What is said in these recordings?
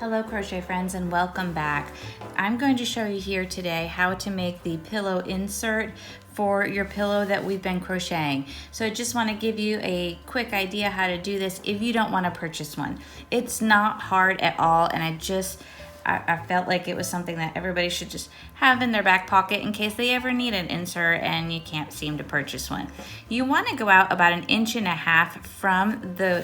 Hello crochet friends and welcome back. I'm going to show you here today how to make the pillow insert for your pillow that we've been crocheting. So I just want to give you a quick idea how to do this if you don't want to purchase one. It's not hard at all, and I felt like it was something that everybody should just have in their back pocket in case they ever need an insert and you can't seem to purchase one. You want to go out about 1.5 inches from the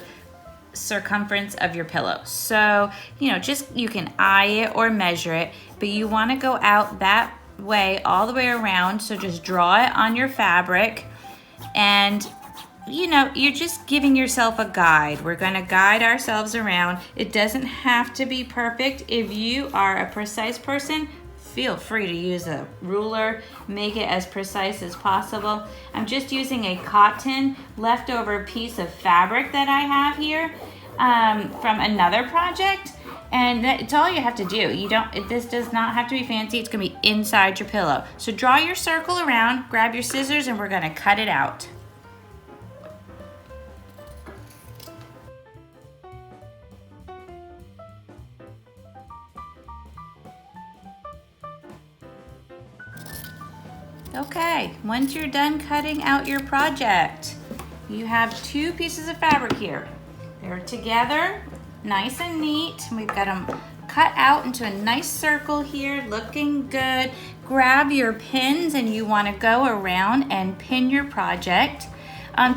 circumference of your pillow. So, you can eye it or measure it, but you want to go out that way all the way around. So just draw it on your fabric and you're just giving yourself a guide. We're going to guide ourselves around. It doesn't have to be perfect. If you are a precise person, feel free to use a ruler, make it as precise as possible. I'm just using a cotton leftover piece of fabric that I have here from another project, and it's all you have to do. This does not have to be fancy. It's gonna be inside your pillow. So draw your circle around, grab your scissors, and we're gonna cut it out. Okay, once you're done cutting out your project, you have 2 pieces of fabric here. They're together, nice and neat. We've got them cut out into a nice circle here, looking good. Grab your pins and you want to go around and pin your project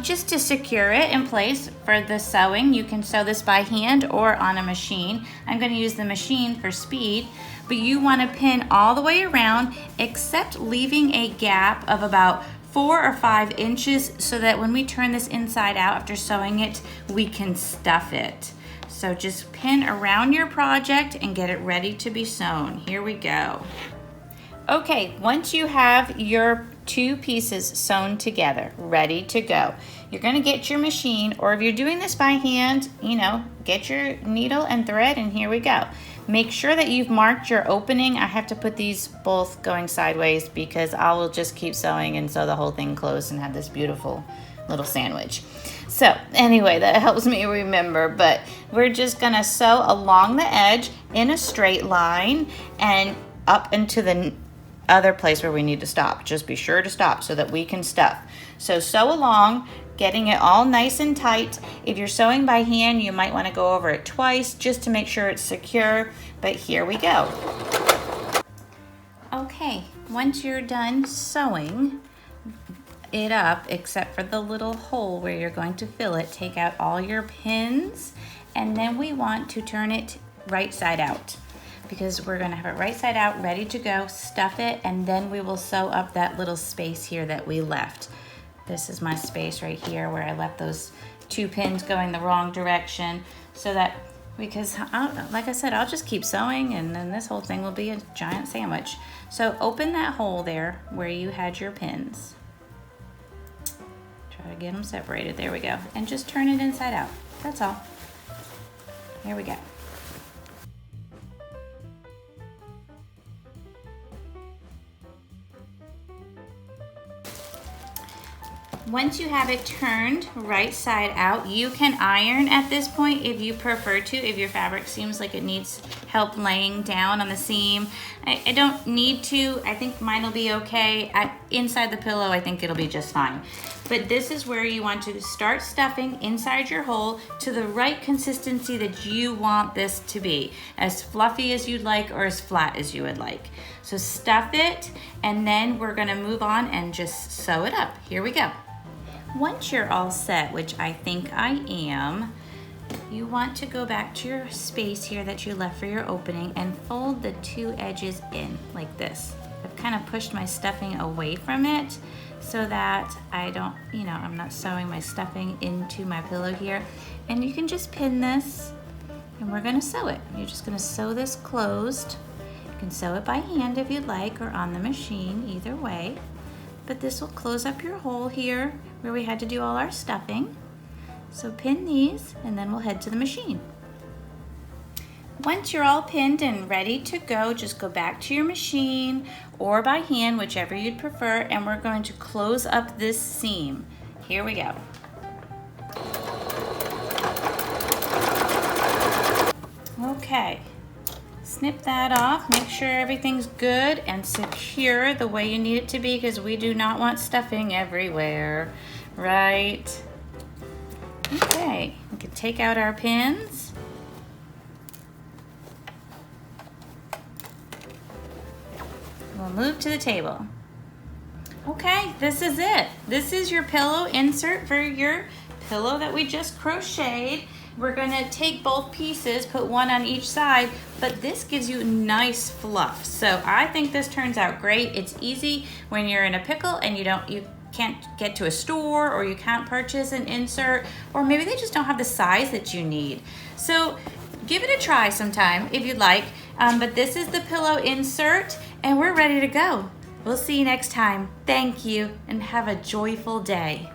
just to secure it in place for the sewing. You can sew this by hand or on a machine. I'm going to use the machine for speed. But you want to pin all the way around except leaving a gap of about 4 or 5 inches so that when we turn this inside out after sewing it, we can stuff it. So just pin around your project and get it ready to be sewn. Here we go. Okay, once you have your 2 pieces sewn together, ready to go, you're going to get your machine, or if you're doing this by hand, get your needle and thread, and here we go. Make sure that you've marked your opening. I have to put these both going sideways because I will just keep sewing and sew the whole thing closed and have this beautiful little sandwich. So anyway, that helps me remember, but we're just gonna sew along the edge in a straight line and up into the other place where we need to stop. Just be sure to stop so that we can stuff. So sew along, getting it all nice and tight. If you're sewing by hand, you might want to go over it twice just to make sure it's secure, but here we go. Okay, once you're done sewing it up, except for the little hole where you're going to fill it, take out all your pins, and then we want to turn it right side out because we're going to have it right side out, ready to go, stuff it, and then we will sew up that little space here that we left. This is my space right here where I left those 2 pins going the wrong direction, so that, because like I said, I'll just keep sewing and then this whole thing will be a giant sandwich. So open that hole there where you had your pins. Try to get them separated. There we go. And just turn it inside out. That's all. Here we go. Once you have it turned right side out, you can iron at this point if you prefer to, if your fabric seems like it needs help laying down on the seam. I don't need to. I think mine will be okay. Inside the pillow, I think it'll be just fine. But this is where you want to start stuffing inside your hole to the right consistency that you want this to be. As fluffy as you'd like or as flat as you would like. So stuff it, and then we're gonna move on and just sew it up. Here we go. Once you're all set, which I think I am, you want to go back to your space here that you left for your opening and fold the 2 edges in like this. I've kind of pushed my stuffing away from it so that I don't, I'm not sewing my stuffing into my pillow here. And you can just pin this and we're gonna sew it. You're just gonna sew this closed. You can sew it by hand if you'd like or on the machine, either way. But this will close up your hole here where we had to do all our stuffing. So pin these and then we'll head to the machine. Once you're all pinned and ready to go, just go back to your machine or by hand, whichever you'd prefer, and we're going to close up this seam. Here we go. Okay, Snip that off. Make sure everything's good and secure the way you need it to be, because we do not want stuffing everywhere, right? Okay, we can take out our pins. We'll move to the table. Okay, this is it. This is your pillow insert for your pillow that we just crocheted. We're gonna take both pieces, put one on each side, but this gives you nice fluff. So I think this turns out great. It's easy when you're in a pickle and you can't get to a store, or you can't purchase an insert, or maybe they just don't have the size that you need. So give it a try sometime if you'd like. But this is the pillow insert, and we're ready to go. We'll see you next time. Thank you, and have a joyful day.